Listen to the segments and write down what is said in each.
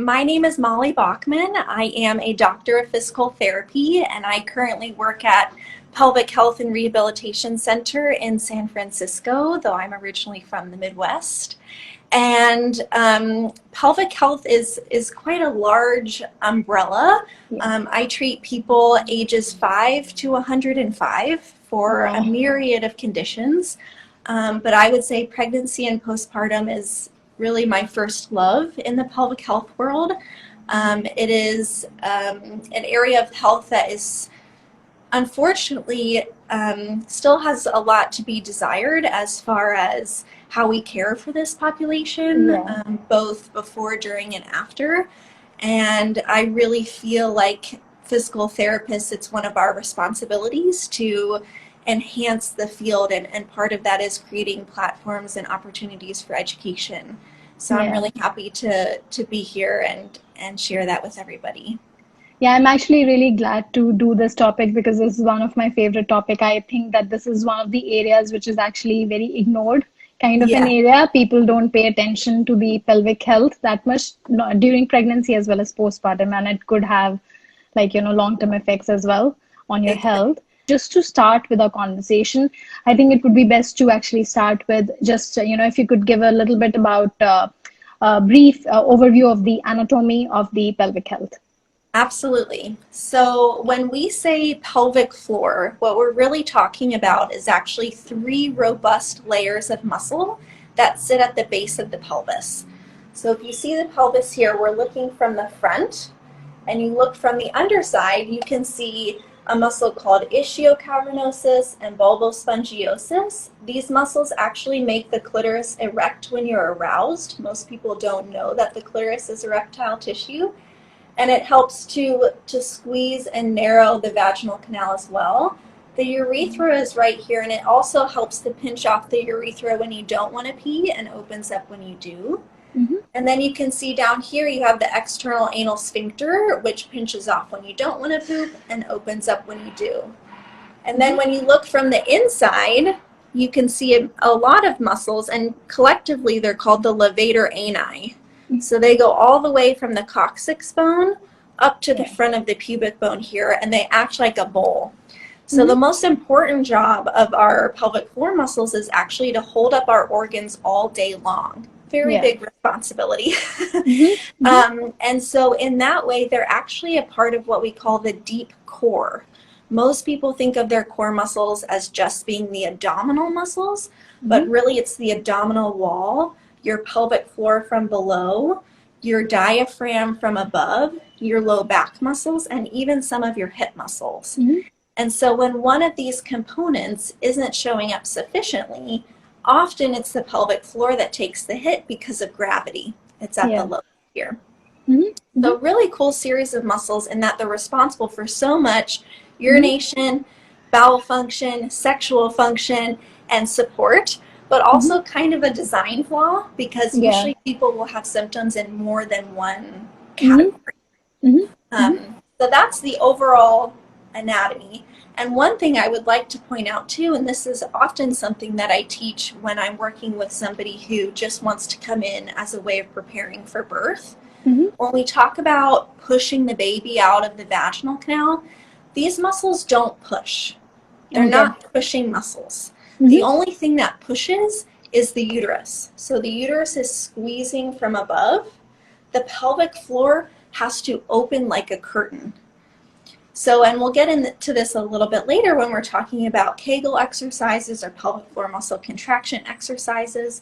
My name is Molly Bachmann. I am a doctor of physical therapy, and I currently work at Pelvic Health and Rehabilitation Center in San Francisco, though I'm originally from the Midwest. And pelvic health is quite a large umbrella. I treat people ages 5 to 105 for a myriad of conditions. But I would say pregnancy and postpartum is really my first love in the pelvic health world. It is an area of health that is unfortunately still has a lot to be desired as far as how we care for this population, both before, during, and after. And I really feel like physical therapists, it's one of our responsibilities to enhance the field, and part of that is creating platforms and opportunities for education. So I'm really happy to be here and share that with everybody. Yeah, I'm actually really glad to do this topic because this is one of my favorite topic. I think that this is one of the areas which is actually very ignored kind of an area. People don't pay attention to the pelvic health that much during pregnancy as well as postpartum, and it could have long-term effects as well on your health. Just to start with our conversation, I think it would be best to actually start with just, if you could give a little bit about a brief overview of the anatomy of the pelvic health. Absolutely. So when we say pelvic floor, what we're really talking about is actually 3 robust layers of muscle that sit at the base of the pelvis. So if you see the pelvis here, we're looking from the front, and you look from the underside, you can see a muscle called ischiocavernosus and bulbospongiosus. These muscles actually make the clitoris erect when you're aroused. Most people don't know that the clitoris is erectile tissue, and it helps to squeeze and narrow the vaginal canal as well. The urethra is right here, and it also helps to pinch off the urethra when you don't want to pee and opens up when you do. And then you can see down here you have the external anal sphincter, which pinches off when you don't want to poop and opens up when you do. And then when you look from the inside, you can see a lot of muscles, and collectively they're called the levator ani. So they go all the way from the coccyx bone up to the front of the pubic bone here, and they act like a bowl. So the most important job of our pelvic floor muscles is actually to hold up our organs all day long. Very big responsibility. And so in that way, they're actually a part of what we call the deep core. Most people think of their core muscles as just being the abdominal muscles, but really it's the abdominal wall, your pelvic floor from below, your diaphragm from above, your low back muscles, and even some of your hip muscles. And so when one of these components isn't showing up sufficiently, often it's the pelvic floor that takes the hit because of gravity. It's at the low here. So really cool series of muscles in that they're responsible for so much urination, bowel function, sexual function, and support, but also kind of a design flaw because usually people will have symptoms in more than one category. So that's the overall anatomy. And one thing I would like to point out too, and this is often something that I teach when I'm working with somebody who just wants to come in as a way of preparing for birth. When we talk about pushing the baby out of the vaginal canal, these muscles don't push. They're not pushing muscles. The only thing that pushes is the uterus. So the uterus is squeezing from above. The pelvic floor has to open like a curtain. So, and we'll get into this a little bit later when we're talking about Kegel exercises or pelvic floor muscle contraction exercises.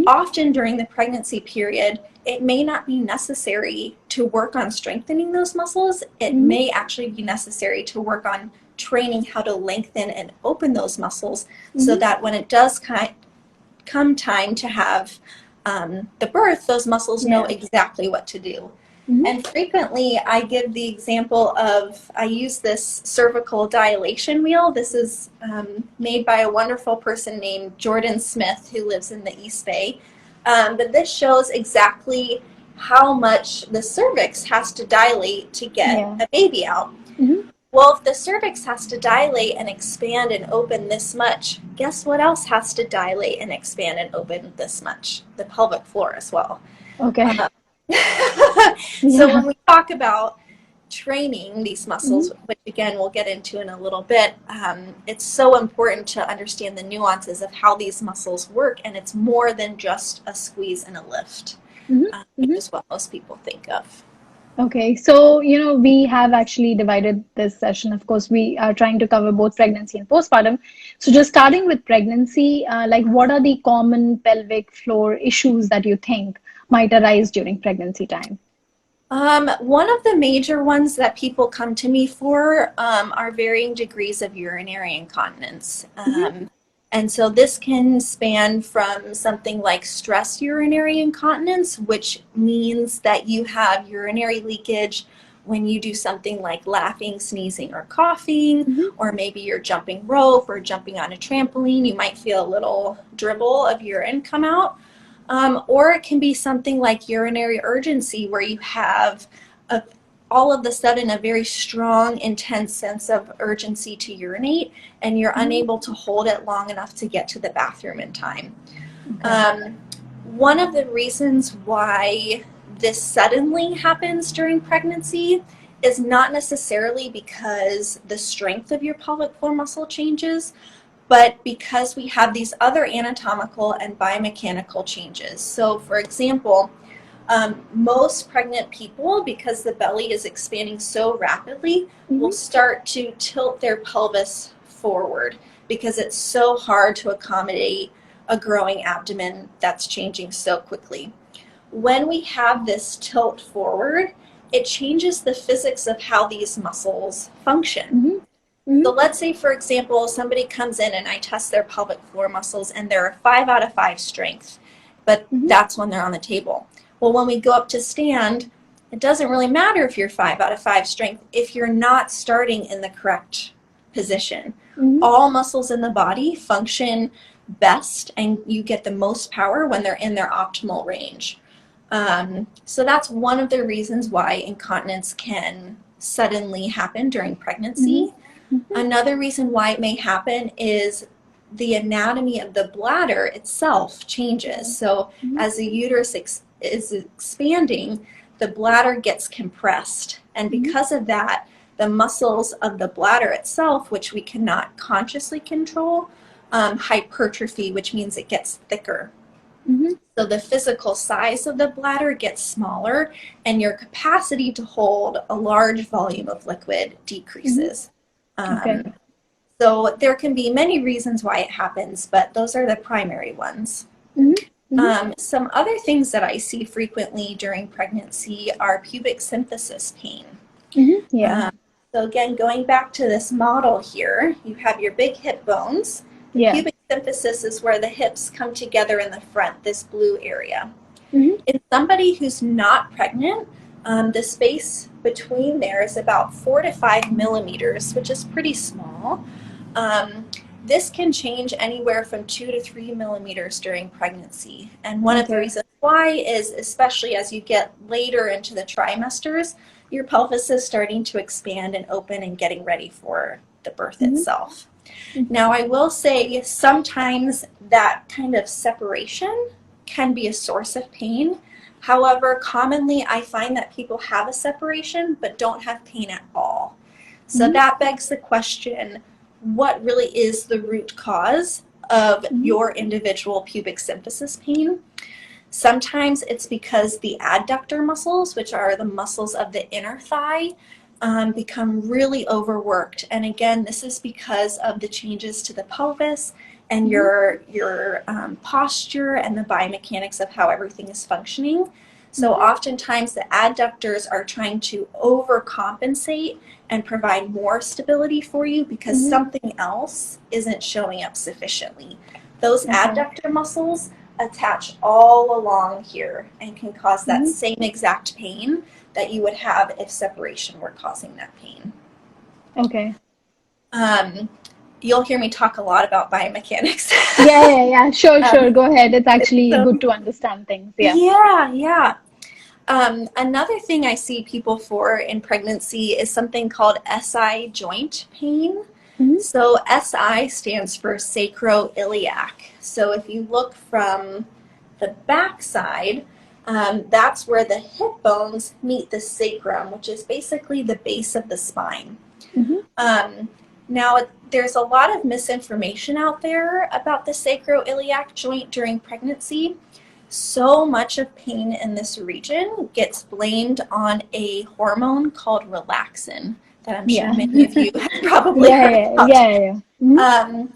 Often during the pregnancy period, it may not be necessary to work on strengthening those muscles. It may actually be necessary to work on training how to lengthen and open those muscles so that when it does come time to have the birth, those muscles know exactly what to do. And frequently I give the example of, I use this cervical dilation wheel. This is made by a wonderful person named Jordan Smith who lives in the East Bay. But this shows exactly how much the cervix has to dilate to get a baby out. Well, if the cervix has to dilate and expand and open this much, guess what else has to dilate and expand and open this much? The pelvic floor as well. So Yeah. when we talk about training these muscles, which again we'll get into in a little bit, it's so important to understand the nuances of how these muscles work, and it's more than just a squeeze and a lift, Hmm. which Hmm. is what most people think of. Okay, so we have actually divided this session. Of course, we are trying to cover both pregnancy and postpartum. So, just starting with pregnancy, like what are the common pelvic floor issues that you think might arise during pregnancy time? One of the major ones that people come to me for are varying degrees of urinary incontinence. Hmm. And so this can span from something like stress urinary incontinence, which means that you have urinary leakage when you do something like laughing, sneezing, or coughing, Hmm. or maybe you're jumping rope or jumping on a trampoline. You might feel a little dribble of urine come out. Or it can be something like urinary urgency, where you have a, all of a sudden a very strong, intense sense of urgency to urinate, and you're unable to hold it long enough to get to the bathroom in time. Okay. Um, One of the reasons why this suddenly happens during pregnancy is not necessarily because the strength of your pelvic floor muscle changes, but because we have these other anatomical and biomechanical changes. So, for example, most pregnant people, because the belly is expanding so rapidly, will Hmm. start to tilt their pelvis forward because it's so hard to accommodate a growing abdomen that's changing so quickly. When we have this tilt forward, it changes the physics of how these muscles function. Hmm. Hmm. So let's say, for example, somebody comes in and I test their pelvic floor muscles and they're a 5 out of 5 strength, but Hmm. that's when they're on the table. Well, when we go up to stand, it doesn't really matter if you're 5 out of 5 strength if you're not starting in the correct position. Hmm. All muscles in the body function best and you get the most power when they're in their optimal range. So that's one of the reasons why incontinence can suddenly happen during pregnancy. Hmm. Another reason why it may happen is the anatomy of the bladder itself changes. So Hmm. as the uterus is expanding, the bladder gets compressed. And Hmm. because of that, the muscles of the bladder itself, which we cannot consciously control, hypertrophy, which means it gets thicker. Hmm. So the physical size of the bladder gets smaller and your capacity to hold a large volume of liquid Hmm. decreases. Okay. Um, so there can be many reasons why it happens, but those are the primary ones. Hmm. Hmm. Some other things that I see frequently during pregnancy are pubic symphysis pain. Hmm. Yeah. Um, so again, going back to this model here, you have your big hip bones. The Yeah. pubic symphysis is where the hips come together in the front, this blue area. Hmm. In somebody who's not pregnant, the space between there is about 4 to 5 millimeters, which is pretty small. Um, this can change anywhere from 2 to 3 millimeters during pregnancy. And one of the Okay. reasons why is, especially as you get later into the trimesters, your pelvis is starting to expand and open and getting ready for the birth Hmm. itself. Hmm. Now, I will say sometimes that kind of separation can be a source of pain. However, commonly I find that people have a separation but don't have pain at all. So Hmm. that begs the question, what really is the root cause of Hmm. your individual pubic symphysis pain? Sometimes it's because the adductor muscles, which are the muscles of the inner thigh, become really overworked. And again, this is because of the changes to the pelvis and Hmm. your posture and the biomechanics of how everything is functioning. So Hmm. oftentimes the adductors are trying to overcompensate and provide more stability for you because Hmm. something else isn't showing up sufficiently. Those Okay. adductor muscles attach all along here and can cause that Hmm. same exact pain that you would have if separation were causing that pain. Okay. Um, you'll hear me talk a lot about biomechanics. Yeah, yeah, yeah. Sure, sure. um, Go ahead. It's actually good so, to understand things. Yeah. yeah, yeah. Another thing I see people for in pregnancy is something called SI joint pain. Hmm. So SI stands for sacroiliac. So if you look from the back side, That's where the hip bones meet the sacrum, which is basically the base of the spine. Now, there's a lot of misinformation out there about the sacroiliac joint during pregnancy. So much of pain in this region gets blamed on a hormone called relaxin that I'm sure many of you have probably heard about.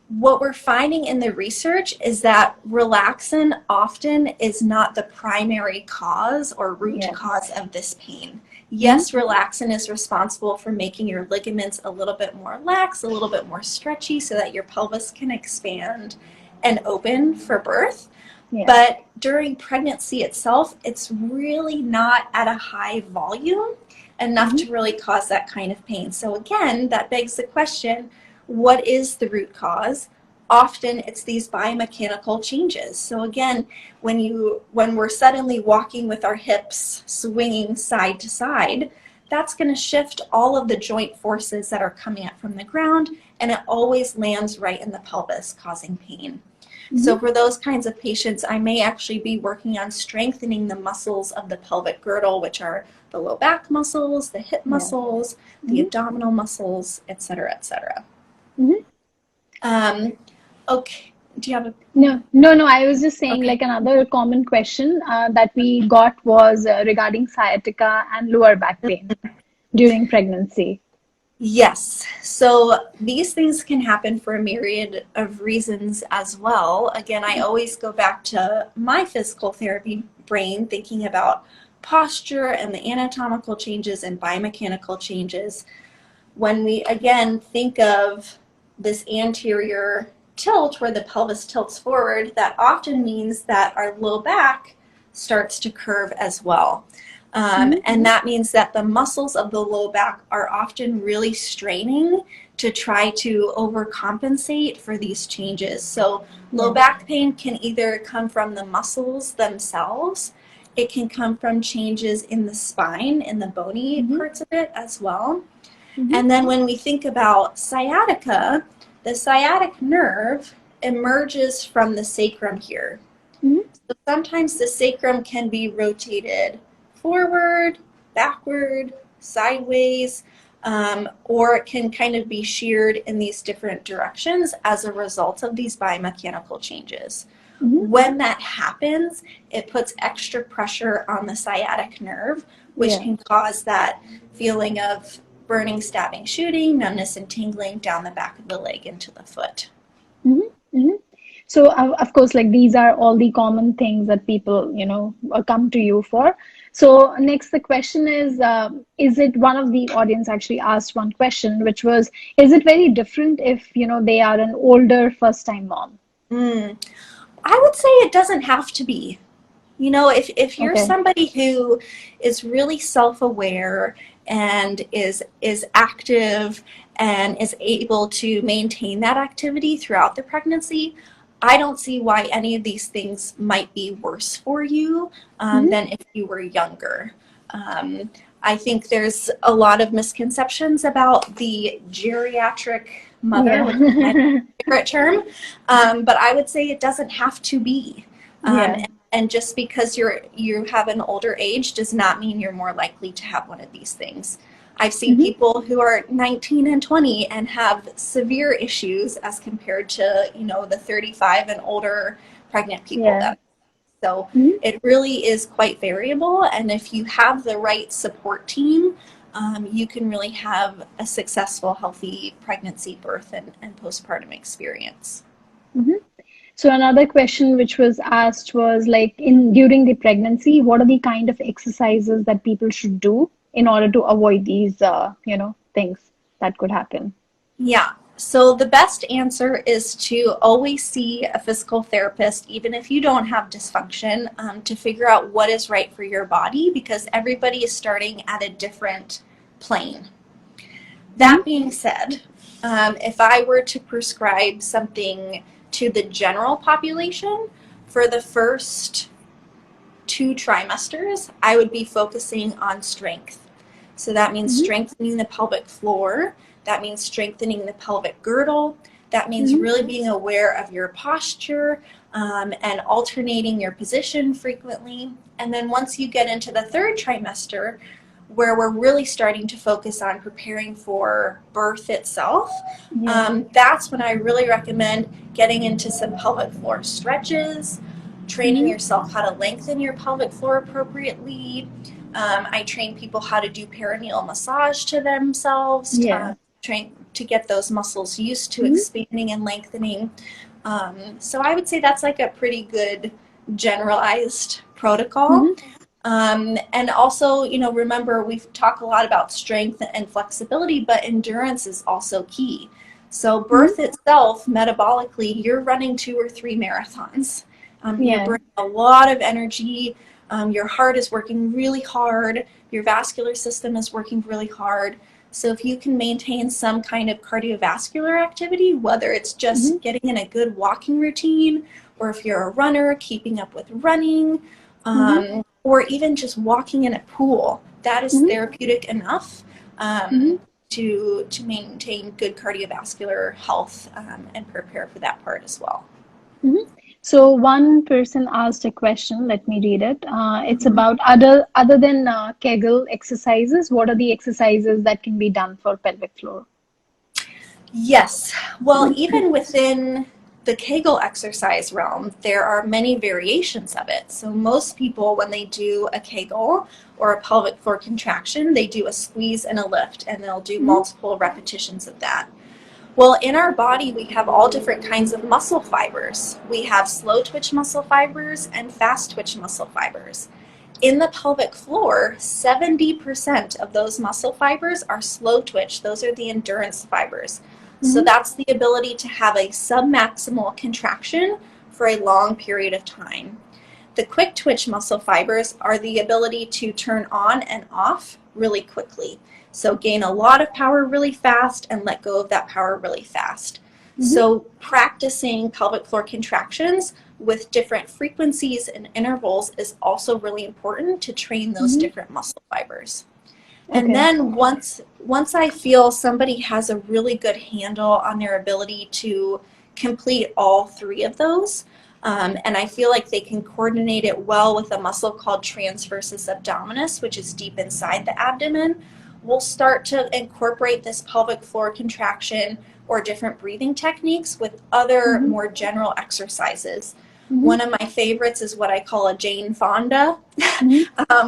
What we're finding in the research is that relaxin often is not the primary cause or root cause of this pain. Yes, relaxin is responsible for making your ligaments a little bit more lax, a little bit more stretchy so that your pelvis can expand and open for birth. But during pregnancy itself, it's really not at a high volume enough to really cause that kind of pain. So again, that begs the question, what is the root cause? Often it's these biomechanical changes. So again, when we're suddenly walking with our hips swinging side to side, that's going to shift all of the joint forces that are coming up from the ground, and it always lands right in the pelvis, causing pain. So for those kinds of patients, I may actually be working on strengthening the muscles of the pelvic girdle, which are the low back muscles, the hip muscles, the abdominal muscles, et cetera, et cetera. Okay, do you have a... No, I was just saying, like, another common question that we got was regarding sciatica and lower back pain during pregnancy. Yes, so these things can happen for a myriad of reasons as well. Again, I always go back to my physical therapy brain, thinking about posture and the anatomical changes and biomechanical changes. When we, again, think of this anterior tilt where the pelvis tilts forward, that often means that our low back starts to curve as well. And that means that the muscles of the low back are often really straining to try to overcompensate for these changes. So low back pain can either come from the muscles themselves, it can come from changes in the spine, in the bony parts of it as well. And then when we think about sciatica, the sciatic nerve emerges from the sacrum here. So sometimes the sacrum can be rotated forward, backward, sideways, or it can kind of be sheared in these different directions as a result of these biomechanical changes. When that happens, it puts extra pressure on the sciatic nerve, which can cause that feeling of burning, stabbing, shooting, numbness, and tingling down the back of the leg into the foot. So, of course, like, these are all the common things that people, come to you for. So next, the question is it one of the audience actually asked one question, which was, is it very different if, they are an older first-time mom? I would say it doesn't have to be. If you're somebody who is really self-aware and is active and is able to maintain that activity throughout the pregnancy, I don't see why any of these things might be worse for you than if you were younger. I think there's a lot of misconceptions about the geriatric mother, which is my favorite term, but I would say it doesn't have to be. And just because you have an older age does not mean you're more likely to have one of these things. I've seen people who are 19 and 20 and have severe issues as compared to, the 35 and older pregnant people. So it really is quite variable. And if you have the right support team, you can really have a successful, healthy pregnancy, birth, and postpartum experience. So another question which was asked was, like, during the pregnancy, what are the kind of exercises that people should do in order to avoid these, things that could happen? Yeah. So the best answer is to always see a physical therapist, even if you don't have dysfunction, to figure out what is right for your body, because everybody is starting at a different plane. That being said, if I were to prescribe something to the general population for the first 2 trimesters, I would be focusing on strength. So that means strengthening the pelvic floor. That means strengthening the pelvic girdle. That means really being aware of your posture, and alternating your position frequently. And then once you get into the third trimester, where we're really starting to focus on preparing for birth itself, that's when I really recommend getting into some pelvic floor stretches, training yourself how to lengthen your pelvic floor appropriately. I train people how to do perineal massage to themselves, train to get those muscles used to expanding and lengthening. So I would say that's like a pretty good generalized protocol. And also, you know, remember, we've talked a lot about strength and flexibility, but endurance is also key. So birth itself, metabolically, you're running 2 or 3 marathons. You're burning a lot of energy. Your heart is working really hard. Your vascular system is working really hard. So if you can maintain some kind of cardiovascular activity, whether it's just getting in a good walking routine, or if you're a runner, keeping up with running, or even just walking in a pool, that is therapeutic enough to maintain good cardiovascular health and prepare for that part as well. So one person asked a question. Let me read it. It's about other than Kegel exercises, what are the exercises that can be done for pelvic floor? Yes. Well, even within the Kegel exercise realm, there are many variations of it. So most people, when they do a Kegel or a pelvic floor contraction, they do a squeeze and a lift, and they'll do multiple repetitions of that. Well, in our body, we have all different kinds of muscle fibers. We have slow twitch muscle fibers and fast twitch muscle fibers. In the pelvic floor, 70% of those muscle fibers are slow twitch. Those are the endurance fibers. So that's the ability to have a submaximal contraction for a long period of time. The quick twitch muscle fibers are the ability to turn on and off really quickly. So gain a lot of power really fast and let go of that power really fast. So practicing pelvic floor contractions with different frequencies and intervals is also really important to train those different muscle fibers. And then once I feel somebody has a really good handle on their ability to complete all 3 of those, and I feel like they can coordinate it well with a muscle called transversus abdominis, which is deep inside the abdomen, we'll start to incorporate this pelvic floor contraction or different breathing techniques with other more general exercises. One of my favorites is what I call a Jane Fonda,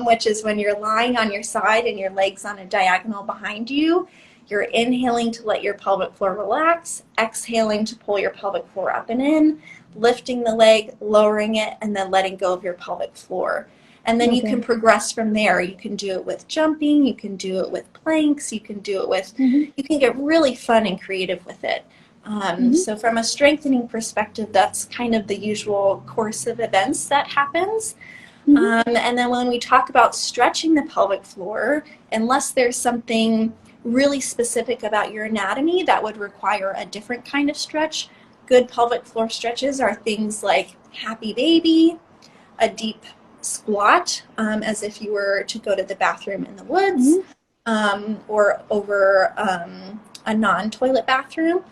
which is when you're lying on your side and your legs on a diagonal behind you. You're inhaling to let your pelvic floor relax, exhaling to pull your pelvic floor up and in, lifting the leg, lowering it, and then letting go of your pelvic floor. And then you can progress from there. You can do it with jumping, you can do it with planks, you can do it with, you can get really fun and creative with it. So from a strengthening perspective, that's kind of the usual course of events that happens. And then when we talk about stretching the pelvic floor, unless there's something really specific about your anatomy that would require a different kind of stretch, good pelvic floor stretches are things like happy baby, a deep squat, as if you were to go to the bathroom in the woods, or over a non-toilet bathroom,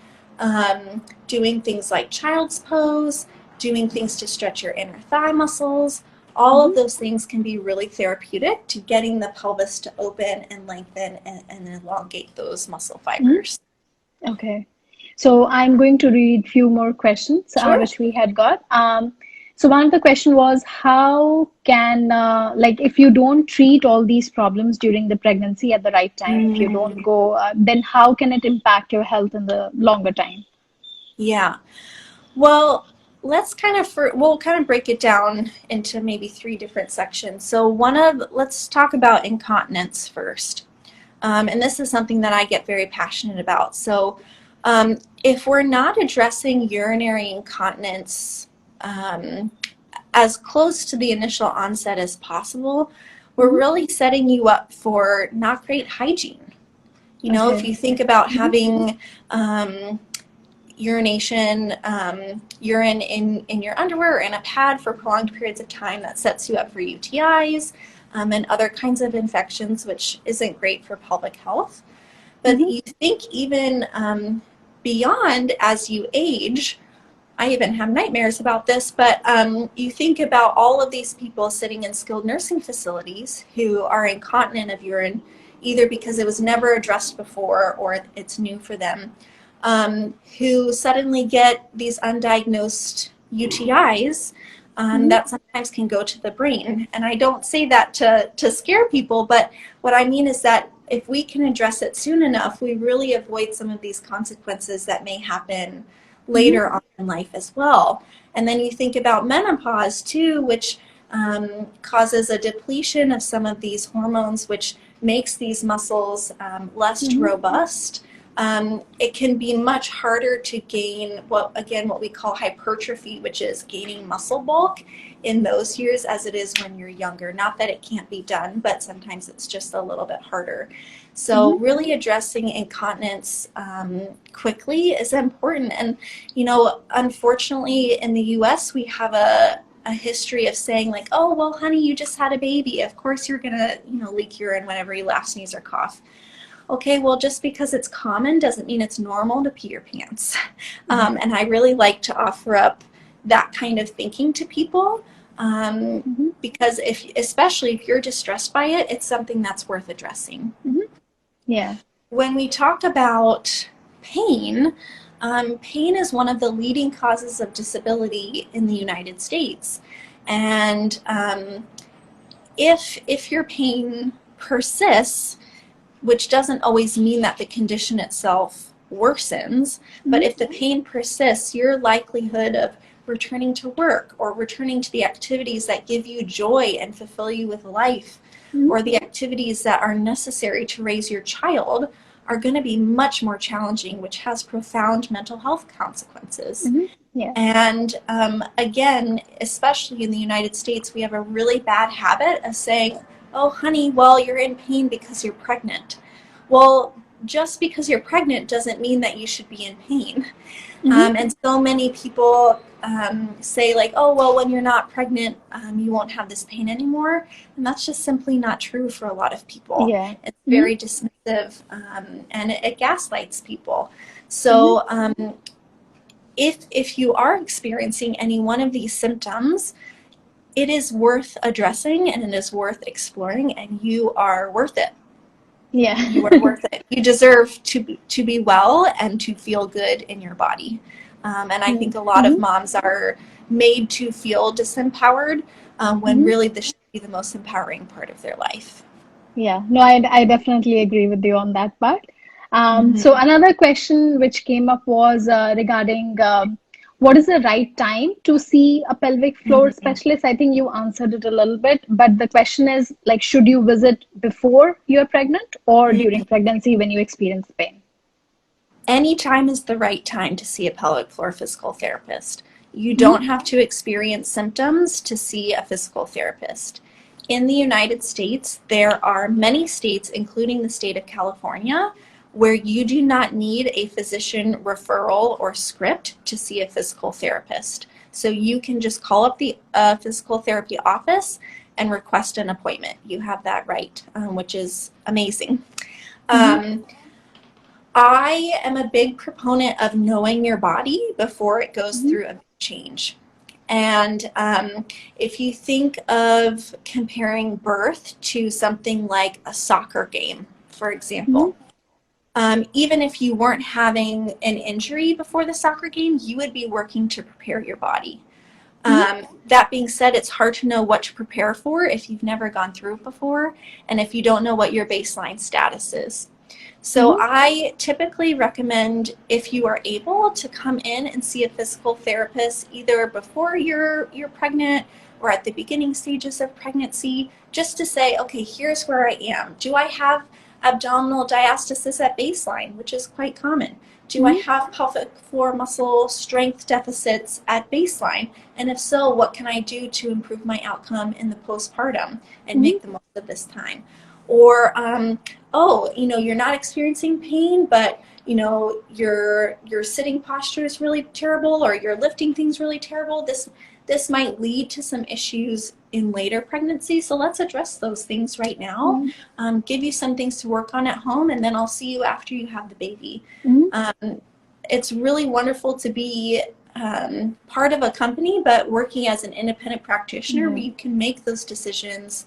doing things like child's pose, doing things to stretch your inner thigh muscles. All of those things can be really therapeutic to getting the pelvis to open and lengthen and elongate those muscle fibers. Okay. So I'm going to read few more questions, which we had got. So one of the question was, how can, like, if you don't treat all these problems during the pregnancy at the right time, if you don't go, then how can it impact your health in the longer time? Yeah. Well, let's we'll kind of break it down into maybe 3 different sections. So let's talk about incontinence first. And this is something that I get very passionate about. So if we're not addressing urinary incontinence as close to the initial onset as possible, we're really setting you up for not great hygiene. You know, if you think about having urination, urine in your underwear or in a pad for prolonged periods of time, that sets you up for UTIs and other kinds of infections, which isn't great for pelvic health. But you think even beyond, as you age, I even have nightmares about this, but you think about all of these people sitting in skilled nursing facilities who are incontinent of urine, either because it was never addressed before or it's new for them, who suddenly get these undiagnosed UTIs that sometimes can go to the brain. And I don't say that to scare people, but what I mean is that if we can address it soon enough, we really avoid some of these consequences that may happen later on in life as well. And then you think about menopause too, which causes a depletion of some of these hormones, which makes these muscles less robust. It can be much harder to gain what we call hypertrophy, which is gaining muscle bulk in those years as it is when you're younger. Not that it can't be done, but sometimes it's just a little bit harder. So really addressing incontinence quickly is important. And, you know, unfortunately in the US, we have a history of saying like, oh, well, honey, you just had a baby. Of course you're going to, you know, leak urine whenever you laugh, sneeze, or cough. Okay, well, just because it's common doesn't mean it's normal to pee your pants. And I really like to offer up that kind of thinking to people because especially if you're distressed by it, it's something that's worth addressing. Yeah. When we talk about pain, pain is one of the leading causes of disability in the United States. And if your pain persists, which doesn't always mean that the condition itself worsens, but if the pain persists, your likelihood of returning to work or returning to the activities that give you joy and fulfill you with life, or the activities that are necessary to raise your child are going to be much more challenging, which has profound mental health consequences. Yeah. And again, especially in the United States, we have a really bad habit of saying, oh, honey, well, you're in pain because you're pregnant. Well, just because you're pregnant doesn't mean that you should be in pain. And so many people say like, oh, well, when you're not pregnant, you won't have this pain anymore. And that's just simply not true for a lot of people. Yeah. It's very dismissive and it gaslights people. So if you are experiencing any one of these symptoms, it is worth addressing and it is worth exploring, and you are worth it. Yeah. You are worth it. You deserve to be well and to feel good in your body. And I think a lot of moms are made to feel disempowered when really this should be the most empowering part of their life. Yeah, no, I definitely agree with you on that part. So another question which came up was regarding what is the right time to see a pelvic floor specialist? I think you answered it a little bit, but the question is like, should you visit before you're pregnant or during pregnancy when you experience pain? Any time is the right time to see a pelvic floor physical therapist. You don't have to experience symptoms to see a physical therapist. In the United States, there are many states, including the state of California, where you do not need a physician referral or script to see a physical therapist. So you can just call up the physical therapy office and request an appointment. You have that right, which is amazing. I am a big proponent of knowing your body before it goes through a change. And if you think of comparing birth to something like a soccer game, for example, even if you weren't having an injury before the soccer game, you would be working to prepare your body. That being said, it's hard to know what to prepare for if you've never gone through it before and if you don't know what your baseline status is. So I typically recommend, if you are able, to come in and see a physical therapist either before you're pregnant or at the beginning stages of pregnancy, just to say, okay, here's where I am. Do I have abdominal diastasis at baseline, which is quite common? Do I have pelvic floor muscle strength deficits at baseline? And if so, what can I do to improve my outcome in the postpartum and make the most of this time? Or, oh, you know, you're not experiencing pain, but, you know, your sitting posture is really terrible, or you're lifting things really terrible. This might lead to some issues in later pregnancy. So let's address those things right now. Give you some things to work on at home, and then I'll see you after you have the baby. It's really wonderful to be part of a company, but working as an independent practitioner where Mm-hmm. you can make those decisions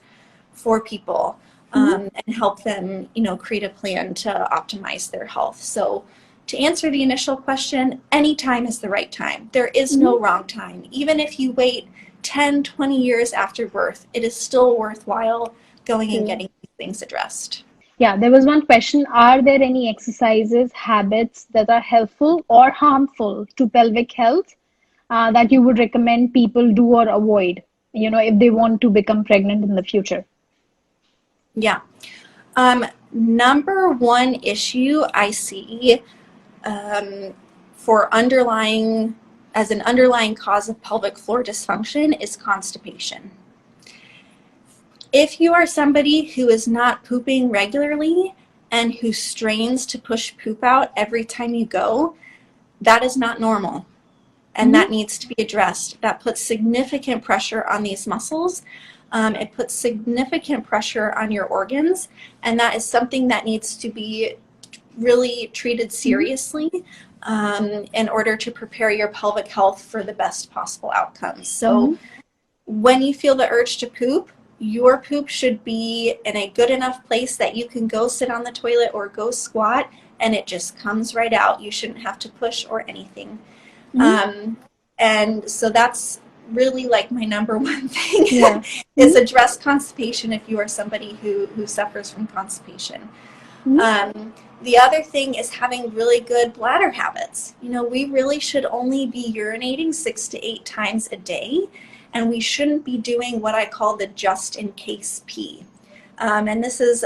for people, Mm-hmm. and help them, create a plan to optimize their health. So to answer the initial question, any time is the right time. There is no Mm-hmm. wrong time. Even if you wait 10, 20 years after birth, it is still worthwhile going and True. getting these things addressed. Yeah, there was one question. Are there any exercises, habits that are helpful or harmful to pelvic health that you would recommend people do or avoid, if they want to become pregnant in the future? Yeah. Number one issue I see, um, for as an underlying cause of pelvic floor dysfunction is constipation. If you are somebody who is not pooping regularly and who strains to push poop out every time you go, that is not normal. And Mm-hmm. that needs to be addressed. That puts significant pressure on these muscles. It puts significant pressure on your organs, and that is something that needs to be really treated Mm-hmm. seriously, in order to prepare your pelvic health for the best possible outcomes. Mm-hmm. So when you feel the urge to poop, your poop should be in a good enough place that you can go sit on the toilet or go squat and it just comes right out. You shouldn't have to push or anything. Mm-hmm. Um, and so that's really like my number one thing Yeah. is Mm-hmm. address constipation if you are somebody who suffers from constipation. Mm-hmm. The other thing is having really good bladder habits. We really should only be urinating 6 to 8 times a day, and we shouldn't be doing what I call the just in case pee. And this is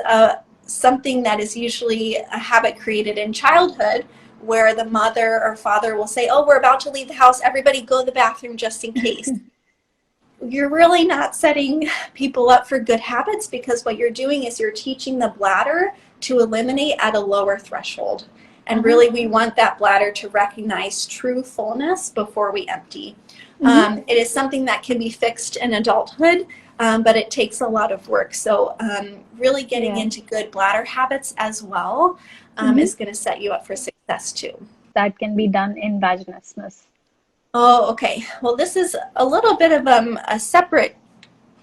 something that is usually a habit created in childhood where the mother or father will say, oh, we're about to leave the house. Everybody go to the bathroom just in case. You're really not setting people up for good habits because what you're doing is you're teaching the bladder to eliminate at a lower threshold. And Uh-huh. really, we want that bladder to recognize true fullness before we empty. Mm-hmm. It is something that can be fixed in adulthood, but it takes a lot of work. So really getting Yeah. into good bladder habits as well Mm-hmm. is going to set you up for success too. That can be done in vaginismus. Oh, okay. Well, this is a little bit of a separate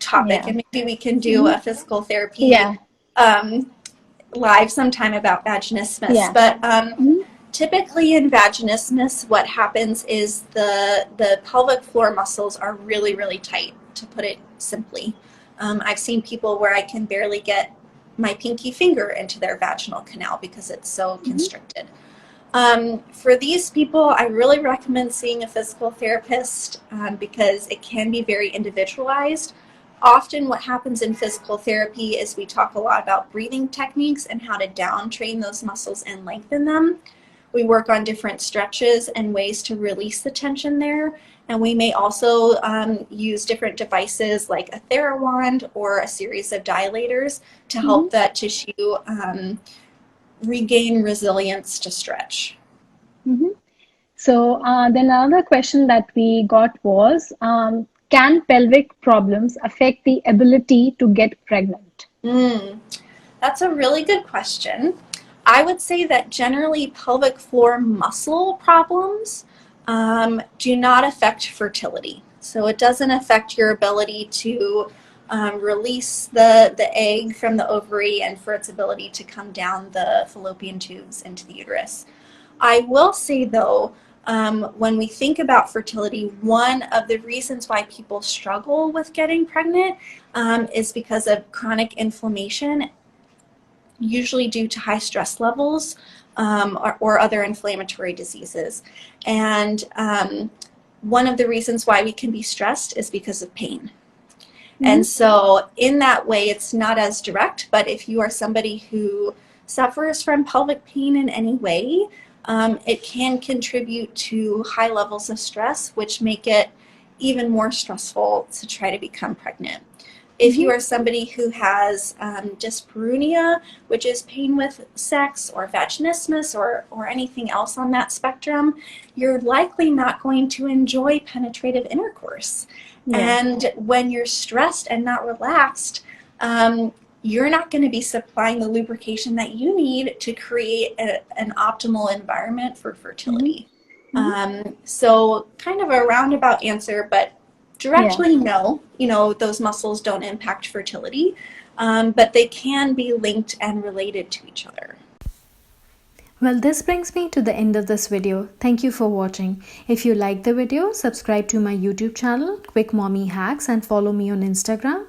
topic, Yeah. and maybe we can do Mm-hmm. a physical therapy Yeah. um, live sometime about vaginismus. Yeah. But Mm-hmm. typically in vaginismus, what happens is the pelvic floor muscles are really, really tight, to put it simply. I've seen people where I can barely get my pinky finger into their vaginal canal because it's so Mm-hmm. constricted. For these people, I really recommend seeing a physical therapist, because it can be very individualized. Often what happens in physical therapy is we talk a lot about breathing techniques and how to down train those muscles and lengthen them. We work on different stretches and ways to release the tension there. And we may also use different devices like a TheraWand or a series of dilators to Mm-hmm. help that tissue regain resilience to stretch. Mm-hmm. So then another question that we got was, can pelvic problems affect the ability to get pregnant? Mm, that's a really good question. I would say that generally pelvic floor muscle problems do not affect fertility. So it doesn't affect your ability to release the egg from the ovary and for its ability to come down the fallopian tubes into the uterus. I will say though, when we think about fertility, one of the reasons why people struggle with getting pregnant is because of chronic inflammation, usually due to high stress levels, or other inflammatory diseases. And one of the reasons why we can be stressed is because of pain. Mm-hmm. And so in that way, it's not as direct, but if you are somebody who suffers from pelvic pain in any way, it can contribute to high levels of stress, which make it even more stressful to try to become pregnant. If you Mm-hmm. are somebody who has dyspareunia, which is pain with sex, or vaginismus, or anything else on that spectrum, you're likely not going to enjoy penetrative intercourse. Yeah. And when you're stressed and not relaxed, you're not going to be supplying the lubrication that you need to create an optimal environment for Mm-hmm. fertility. So kind of a roundabout answer, but Yeah. directly no. Those muscles don't impact fertility, but they can be linked and related to each other. Well, this brings me to the end of this video. Thank you for watching. If you liked the video, subscribe to my YouTube channel, Quick Mommy Hacks, and follow me on Instagram.